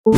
Okay,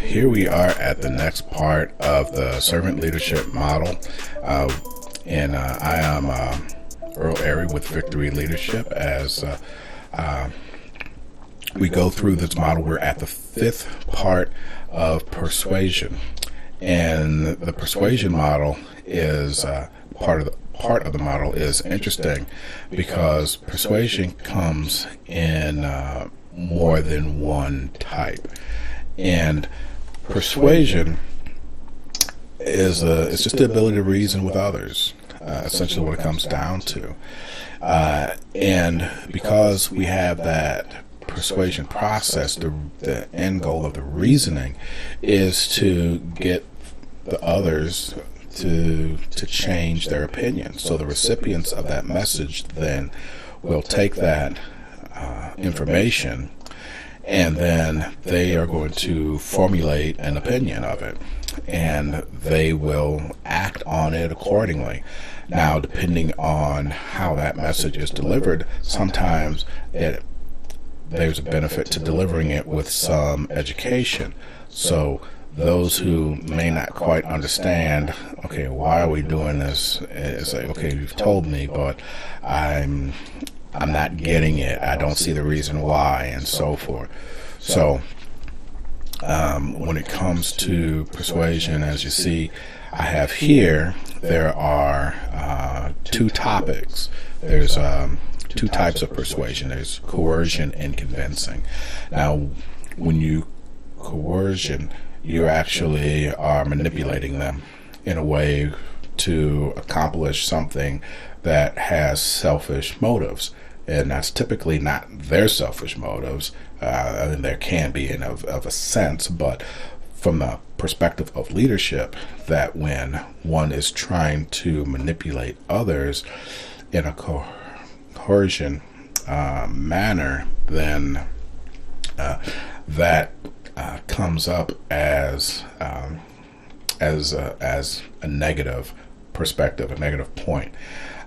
here we are at the next part of the servant leadership model, and I am Earl Airy with Victory Leadership. As we go through this model, we're at the fifth part of persuasion, and the persuasion model is part of the model is interesting because persuasion comes in more than one type. And persuasion is it's just the ability to reason with others, essentially what it comes down to. And because we have that persuasion process, the end goal of the reasoning is to get the others to change their opinion. So the recipients of that message then will take that information, and then they are going to formulate an opinion of it, and they will act on it accordingly. Now, depending on how that message is delivered, sometimes there's a benefit to delivering it with some education. So those who may not quite understand, okay, why are we doing this? It's like, okay, you've told me, but I'm not getting it. I don't see the reason why, and so forth. So when it comes to persuasion, as you see, I have here, there are two topics. There's two types of persuasion. There's coercion and convincing. Now, when you coercion, you actually are manipulating them in a way to accomplish something that has selfish motives, and that's typically not their selfish motives. I mean, there can be of a sense, but from the perspective of leadership, that when one is trying to manipulate others in a coercion manner, then that comes up as a negative perspective, a negative point.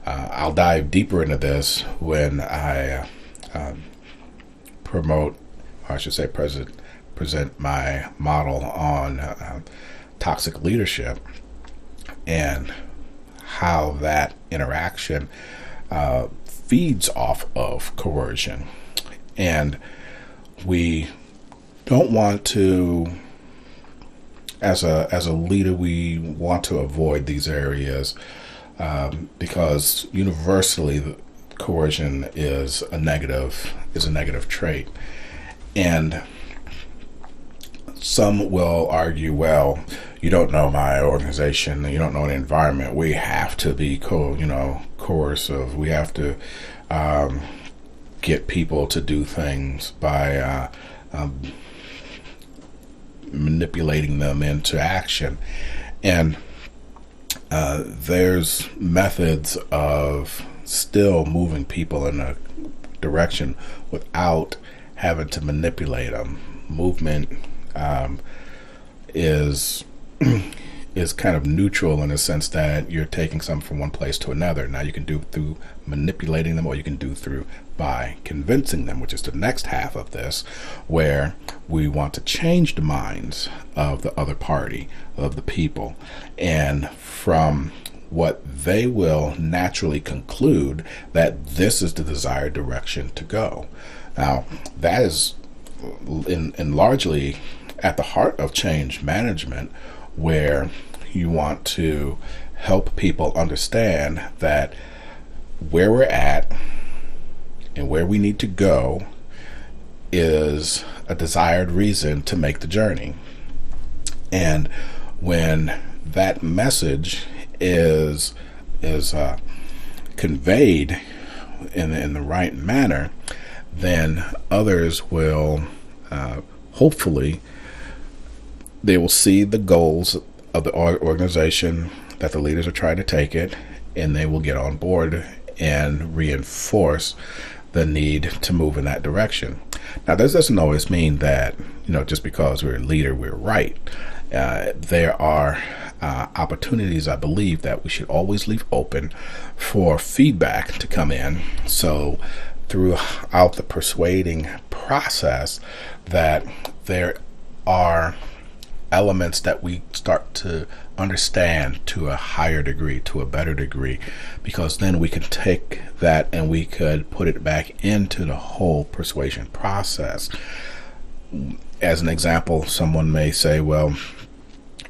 I'll dive deeper into this when I present my model on toxic leadership and how that interaction feeds off of coercion. And we don't want to, as a leader, we want to avoid these areas because universally the coercion is a negative trait. And some will argue, well, you don't know my organization, you don't know the environment. We have to be coercive. We have to get people to do things by manipulating them into action. And there's methods of still moving people in a direction without having to manipulate them. Movement is kind of neutral in the sense that you're taking something from one place to another. Now you can do it through manipulating them, or you can do through by convincing them, which is the next half of this, where we want to change the minds of the other party, of the people, and from what they will naturally conclude that this is the desired direction to go. Now, that is in largely at the heart of change management, where you want to help people understand that where we're at and where we need to go is a desired reason to make the journey. And when that message is conveyed in the right manner, then others will hopefully they will see the goals of the organization that the leaders are trying to take it, and they will get on board and reinforce the need to move in that direction. Now, this doesn't always mean that, just because we're a leader, we're right. There are opportunities, I believe, that we should always leave open for feedback to come in. So throughout the persuading process, that there are elements that we start to understand to a higher degree, to a better degree, because then we can take that and we could put it back into the whole persuasion process. As an example, someone may say, well,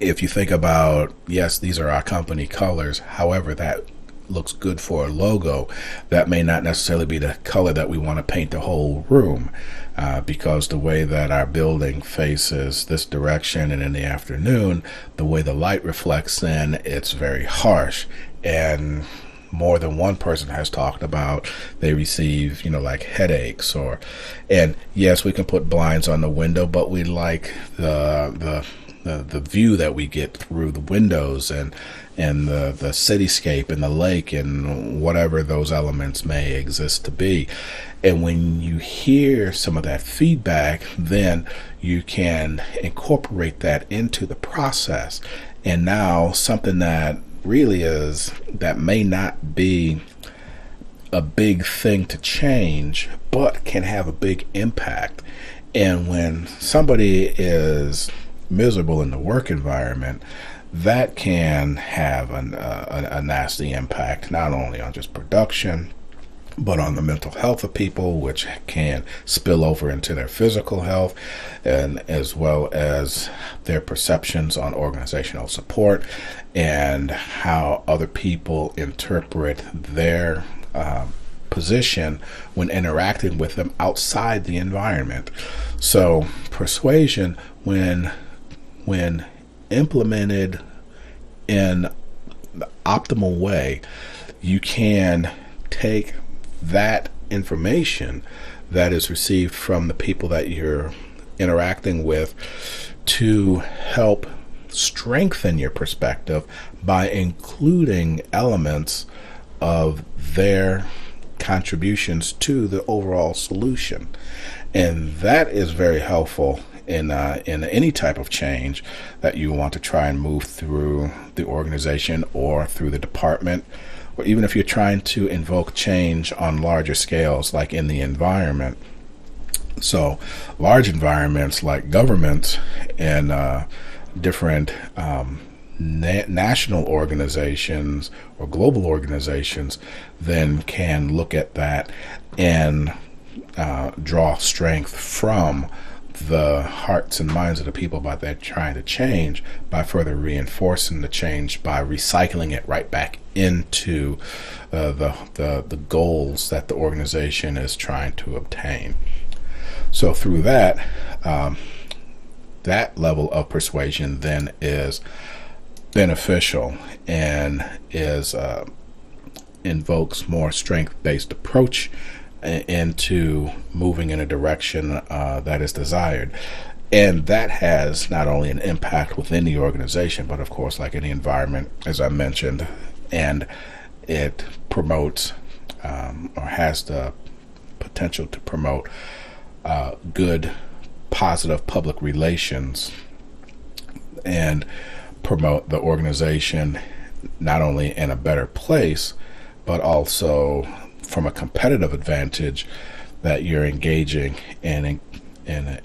if you think about, yes, these are our company colors, however, that looks good for a logo, that may not necessarily be the color that we want to paint the whole room, because the way that our building faces this direction, and in the afternoon, the way the light reflects in, it's very harsh. And more than one person has talked about they receive, like headaches, and yes, we can put blinds on the window, but we like the view that we get through the windows and the cityscape and the lake and whatever those elements may exist to be. And when you hear some of that feedback, then you can incorporate that into the process. And now something that really that may not be a big thing to change, but can have a big impact. And when somebody is miserable in the work environment, that can have a nasty impact, not only on just production, but on the mental health of people, which can spill over into their physical health, and as well as their perceptions on organizational support and how other people interpret their position when interacting with them outside the environment. So persuasion, when implemented in the optimal way, you can take that information that is received from the people that you're interacting with to help strengthen your perspective by including elements of their contributions to the overall solution. And that is very helpful in any type of change that you want to try and move through the organization or through the department, or even if you're trying to invoke change on larger scales, like in the environment. So large environments like government and different national organizations or global organizations then can look at that and draw strength from the hearts and minds of the people that they're trying to change, by further reinforcing the change by recycling it right back into the goals that the organization is trying to obtain. So through that, that level of persuasion then is beneficial and invokes more strength-based approach into moving in a direction that is desired. And that has not only an impact within the organization, but of course, like any environment, as I mentioned, and it promotes or has the potential to promote good, positive public relations and promote the organization not only in a better place, but also from a competitive advantage, that you're engaging and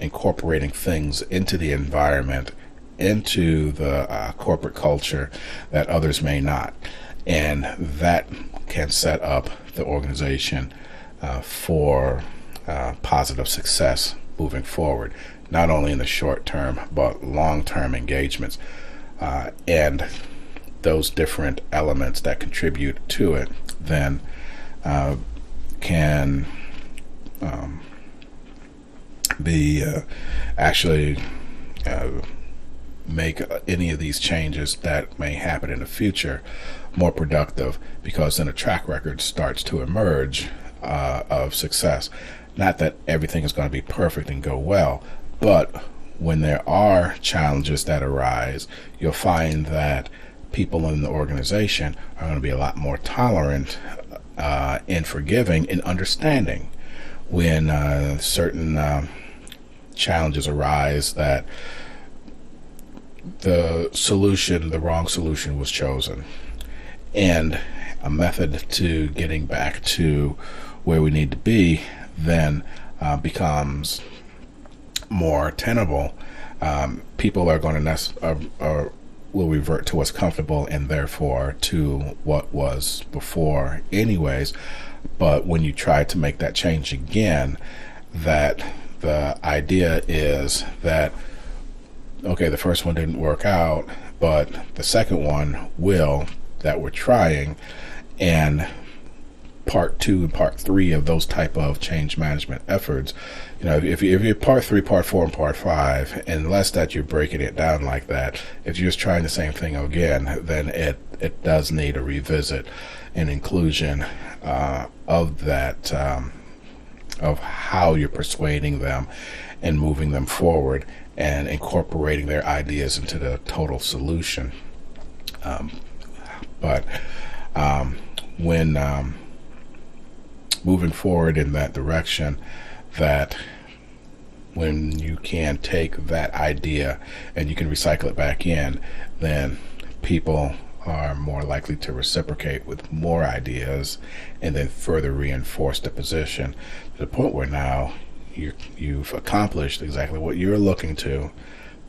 incorporating things into the environment, into the corporate culture that others may not. And that can set up the organization for positive success moving forward, not only in the short term, but long-term engagements. And those different elements that contribute to it then can be actually make any of these changes that may happen in the future more productive, because then a track record starts to emerge of success. Not that everything is going to be perfect and go well, but when there are challenges that arise, you'll find that people in the organization are going to be a lot more tolerant and forgiving and understanding when certain challenges arise that the wrong solution was chosen, and a method to getting back to where we need to be then becomes more tenable. People are going to will revert to what's comfortable, and therefore to what was before anyways. But when you try to make that change again, that the idea is that, okay, the first one didn't work out, but the second one will, that we're trying. And part 2 and part 3 of those type of change management efforts, if you're part 3, part 4, and part 5, unless that you're breaking it down like that, if you're just trying the same thing again, then it does need a revisit and inclusion of that, of how you're persuading them and moving them forward and incorporating their ideas into the total solution. But when moving forward in that direction, that when you can take that idea and you can recycle it back in, then people are more likely to reciprocate with more ideas and then further reinforce the position to the point where now you've accomplished exactly what you're looking to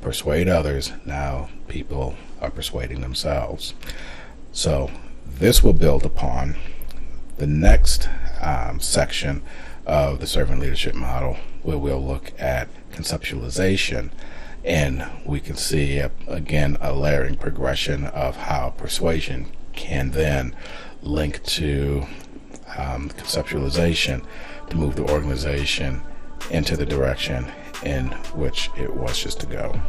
persuade others. Now people are persuading themselves. So this will build upon the next section of the servant leadership model, where we'll look at conceptualization, and we can see again a layering progression of how persuasion can then link to conceptualization to move the organization into the direction in which it wishes to go.